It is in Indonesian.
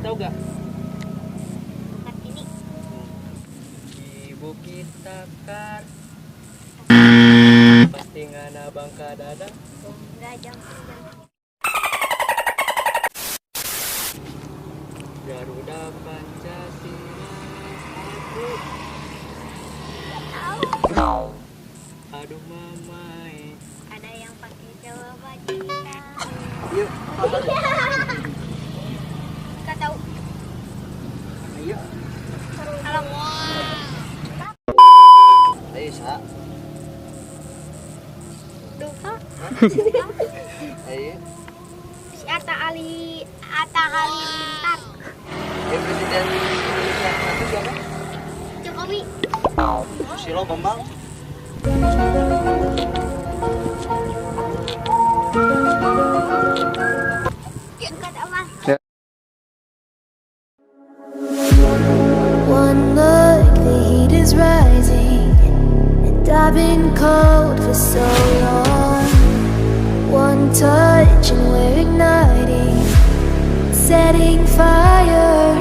tahu gak? Kartini. Di Bukit Takar pasti ngana Bangka Dada. Enggak, jangan. Garuda Pancasila aku. Tahu. Aduh mamai. Ada yang pakai Jawa Bajita. Yuk. Enggak tahu. Ayo. Alam. Ayo sa. Duh. Ayo. Si Atta Halilintar. Ayo Presiden Indonesia satu siapa? Jokowi. Susilo Bambang. Enggak tahu mas. One look, the heat is rising, and I've been cold for so long. One touch, and we're igniting, setting fire